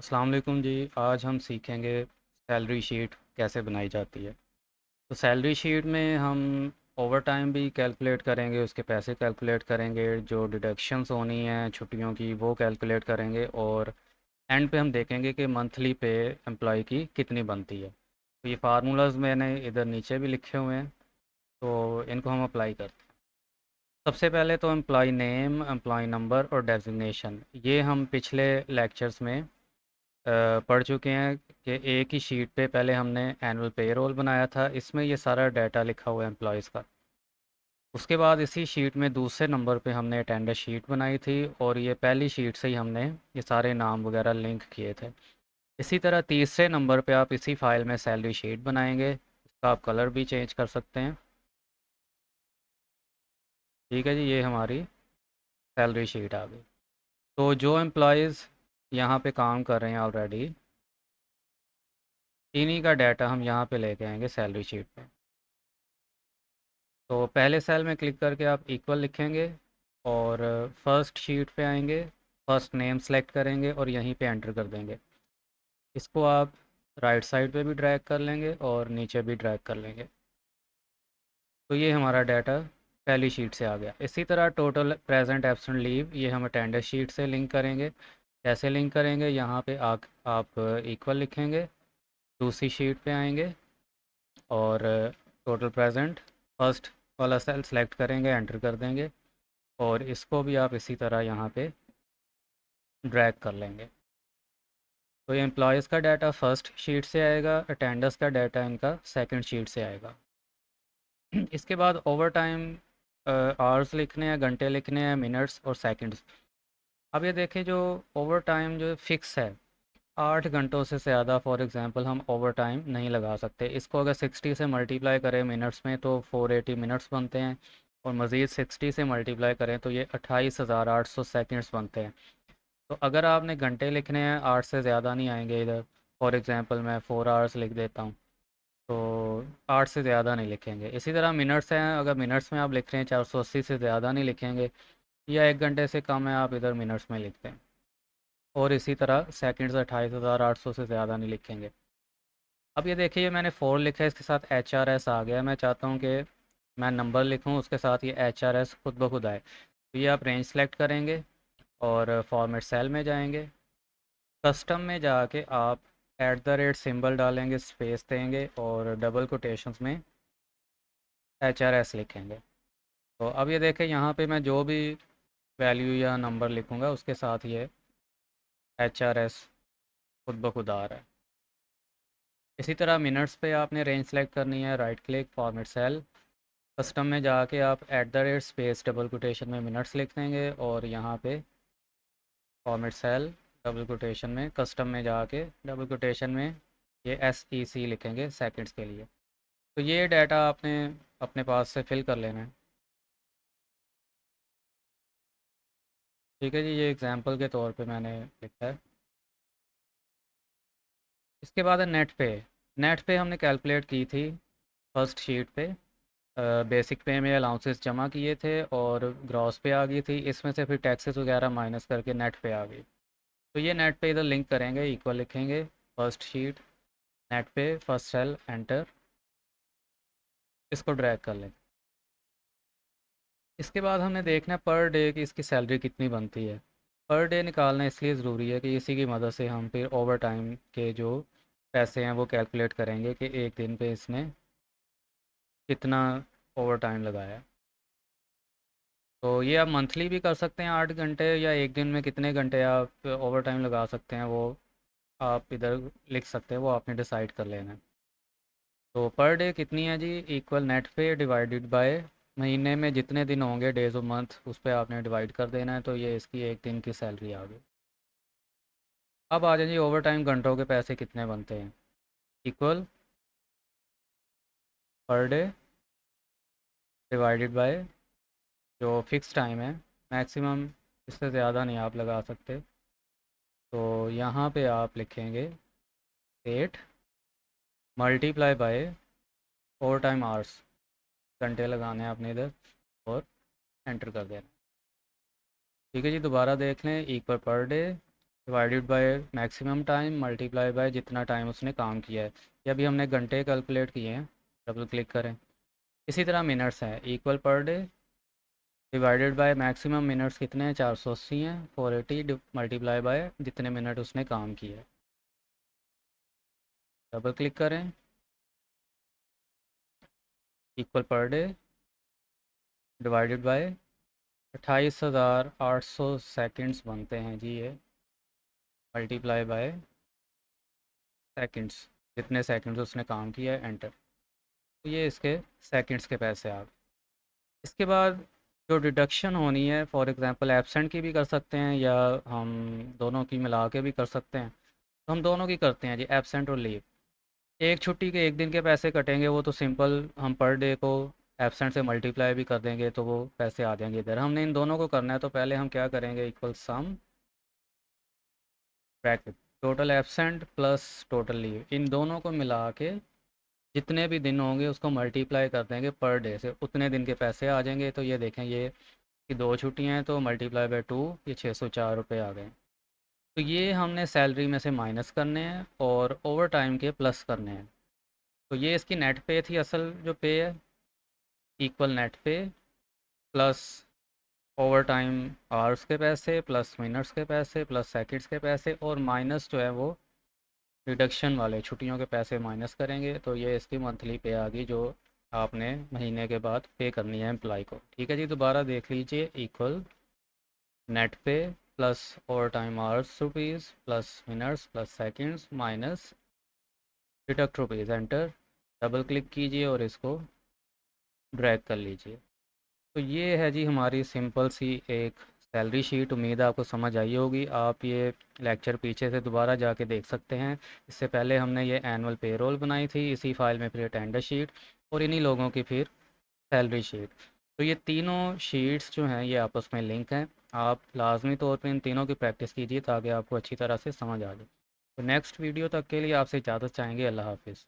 अस्सलाम वालेकुम जी। आज हम सीखेंगे सैलरी शीट कैसे बनाई जाती है। तो सैलरी शीट में हम ओवर टाइम भी कैलकुलेट करेंगे, उसके पैसे कैलकुलेट करेंगे, जो डिडक्शंस होनी हैं छुट्टियों की वो कैलकुलेट करेंगे, और एंड पे हम देखेंगे कि मंथली पे एम्प्लॉय की कितनी बनती है। तो ये फार्मूलाज मैंने इधर नीचे भी लिखे हुए हैं, तो इनको हम अप्लाई करते हैं। सबसे पहले तो एम्प्लॉय नेम, एम्प्लॉय नंबर और डेजिग्नेशन, ये हम पिछले लेक्चर्स में पढ़ चुके हैं कि एक ही शीट पे पहले हमने एनुअल पे रोल बनाया था, इसमें ये सारा डाटा लिखा हुआ है एम्प्लॉयज़ का। उसके बाद इसी शीट में दूसरे नंबर पे हमने अटेंडर शीट बनाई थी, और ये पहली शीट से ही हमने ये सारे नाम वगैरह लिंक किए थे। इसी तरह तीसरे नंबर पे आप इसी फाइल में सैलरी शीट बनाएंगे, इसका आप कलर भी चेंज कर सकते हैं। ठीक है जी, ये हमारी सैलरी शीट आ गई। तो जो एम्प्लॉयज़ यहाँ पे काम कर रहे हैं ऑलरेडी, इन्हीं का डाटा हम यहाँ पे लेके आएंगे सैलरी शीट पे। तो पहले सेल में क्लिक करके आप इक्वल लिखेंगे, और फर्स्ट शीट पे आएंगे, फर्स्ट नेम सेलेक्ट करेंगे और यहीं पे एंटर कर देंगे। इसको आप राइट साइड पे भी ड्रैग कर लेंगे और नीचे भी ड्रैग कर लेंगे। तो ये हमारा डाटा पहली शीट से आ गया। इसी तरह टोटल प्रेजेंट एब्सेंट लीव, ये हम अटेंडेंस शीट से लिंक करेंगे। कैसे लिंक करेंगे, यहाँ पे आप इक्वल लिखेंगे, दूसरी शीट पे आएंगे और टोटल प्रेजेंट फर्स्ट वाला सेल सेलेक्ट करेंगे, एंटर कर देंगे, और इसको भी आप इसी तरह यहाँ पे ड्रैग कर लेंगे। तो ये एम्प्लॉयज़ का डाटा फर्स्ट शीट से आएगा, अटेंडर्स का डाटा इनका सेकंड शीट से आएगा। इसके बाद ओवर टाइम आवर्स लिखने हैं, घंटे लिखने हैं, मिनट्स और सेकंड्स। अब ये देखें, जो ओवर टाइम जो फिक्स है, 8 घंटों से ज़्यादा फॉर एग्जांपल हम ओवर टाइम नहीं लगा सकते। इसको अगर 60 से मल्टीप्लाई करें मिनट्स में तो 480 मिनट्स बनते हैं, और मज़ीद 60 से मल्टीप्लाई करें तो ये 28,800 सेकंड्स बनते हैं। तो अगर आपने घंटे लिखने हैं, 8 से ज़्यादा नहीं आएंगे इधर। फॉर एग्ज़ाम्पल मैं 4 आवर्स लिख देता हूँ, तो 8 से ज़्यादा नहीं लिखेंगे। इसी तरह मिनट्स हैं, अगर मिनट्स में आप लिख रहे हैं 480 से ज़्यादा नहीं लिखेंगे, या 1 घंटे से कम है आप इधर मिनट्स में लिखते हैं। और इसी तरह सेकंड्स 28,800 से ज़्यादा नहीं लिखेंगे। अब ये देखिए, मैंने 4 लिखा है, इसके साथ एच आर एस आ गया। मैं चाहता हूँ कि मैं नंबर लिखूँ उसके साथ ये एच आर एस खुद ब खुद आए। तो ये आप रेंज सेलेक्ट करेंगे और फॉर्मेट सेल में जाएंगे, कस्टम में जाके आप एट द रेट सिंबल डालेंगे, स्पेस देंगे और डबल कोटेशंस में एच आर एस लिखेंगे। तो अब ये देखें, यहाँ पे मैं जो भी वैल्यू या नंबर लिखूँगा उसके साथ ये एच आर एस खुद ब खुद आ रहा है। इसी तरह मिनट्स पे आपने रेंज सेलेक्ट करनी है, right click, format cell, custom में जाके आप at the rate space double quotation में मिनट्स लिख देंगे, और यहाँ पे फॉर्मेट सेल, डबल कोटेशन में, कस्टम में जाके डबल कोटेशन में ये SEC लिखेंगे सेकंड्स के लिए। तो ये डाटा आपने अपने पास से फिल कर लेना है। ठीक है जी, ये एग्जांपल के तौर पे मैंने लिखा है। इसके बाद है नेट पे। नेट पे हमने कैलकुलेट की थी फर्स्ट शीट पे। बेसिक पे में अलाउंसेस जमा किए थे और ग्रॉस पे आ गई थी, इसमें से फिर टैक्सेस वगैरह माइनस करके नेट पे आ गई। तो ये नेट पे इधर लिंक करेंगे, इक्वल लिखेंगे, फर्स्ट शीट, नेट पे, फर्स्ट सेल, एंटर, इसको ड्रैग कर लें। इसके बाद हमने देखना है पर डे की इसकी सैलरी कितनी बनती है। पर डे निकालना इसलिए ज़रूरी है कि इसी की मदद से हम फिर ओवर टाइम के जो पैसे हैं वो कैलकुलेट करेंगे कि एक दिन पे इसने कितना ओवर टाइम लगाया है। तो ये आप मंथली भी कर सकते हैं 8 घंटे, या एक दिन में कितने घंटे आप ओवर टाइम लगा सकते हैं वो आप इधर लिख सकते हैं, वो आपने डिसाइड कर लेना है। तो पर डे कितनी है जी, इक्वल नेट पे डिवाइडेड बाय महीने में जितने दिन होंगे, डेज ऑफ मंथ, उस पर आपने डिवाइड कर देना है। तो ये इसकी एक दिन की सैलरी आ गई। अब आ जाए जी, ओवर टाइम घंटों के पैसे कितने बनते हैं, equal per day divided by जो फिक्स टाइम है, मैक्सिमम इससे ज़्यादा नहीं आप लगा सकते। तो यहाँ पे आप लिखेंगे 8 multiply by over time hours, घंटे लगाने हैं आपने इधर, और एंटर कर देना। ठीक है जी, दोबारा देख लें, equal per day divided by maximum time multiply by जितना टाइम उसने काम किया है। ये अभी हमने घंटे कैलकुलेट किए हैं, डबल क्लिक करें। इसी तरह मिनट्स हैं, equal per day divided by maximum minutes कितने हैं, 480 हैं, 480 मल्टीप्लाई बाय जितने मिनट उसने काम किया है। डबल क्लिक करें, equal per day divided by 28,800 seconds बनते हैं जी ये, मल्टीप्लाई बाय सेकंड्स जितने सेकंड्स उसने काम किया है, एंटर। तो ये इसके सेकंड्स के पैसे आ गए। इसके बाद जो डिडक्शन होनी है, फॉर एग्जांपल एब्सेंट की भी कर सकते हैं या हम दोनों की मिला के भी कर सकते हैं। तो हम दोनों की करते हैं जी, एब्सेंट और लीव। एक छुट्टी के एक दिन के पैसे कटेंगे, वो तो सिंपल हम पर डे को एब्सेंट से मल्टीप्लाई भी कर देंगे तो वो पैसे आ जाएंगे इधर। हमने इन दोनों को करना है, तो पहले हम क्या करेंगे, equal sum bracket total absent plus total leave, इन दोनों को मिला के जितने भी दिन होंगे उसको मल्टीप्लाई कर देंगे पर डे से, उतने दिन के पैसे आ जाएंगे। तो ये देखें, ये कि 2 छुट्टियाँ हैं तो मल्टीप्लाई बाय 2, ये 604 रुपये आ गए। तो ये हमने सैलरी में से माइनस करने हैं और ओवर टाइम के प्लस करने हैं। तो ये इसकी नेट पे थी, असल जो पे है, इक्वल नेट पे प्लस ओवर टाइम आवर्स के पैसे प्लस मिनट्स के पैसे प्लस सेकंड्स के पैसे, और माइनस जो है वो रिडक्शन वाले छुट्टियों के पैसे माइनस करेंगे। तो ये इसकी मंथली पे आ गई, जो आपने महीने के बाद पे करनी है एम्प्लॉय को। ठीक है जी, दोबारा देख लीजिए, इक्वल नेट पे plus over time hours rupees plus minutes plus seconds minus deduct rupees, enter. Double click कीजिए और इसको ड्रैग कर लीजिए। तो ये है जी हमारी सिंपल सी एक सैलरी शीट। उम्मीद है आपको समझ आई होगी। आप ये लेक्चर पीछे से दोबारा जाके देख सकते हैं। इससे पहले हमने ये एनुअल पेरोल बनाई थी इसी फाइल में, फिर टेंडर शीट, और इन्हीं लोगों की फिर सैलरी शीट। तो ये तीनों शीट्स जो हैं ये आपस में लिंक हैं। आप लाजमी तौर पे इन तीनों की प्रैक्टिस कीजिए ताकि आपको अच्छी तरह से समझ आ जाए। तो नेक्स्ट वीडियो तक के लिए आपसे इजाज़त चाहेंगे। अल्लाह हाफिज़।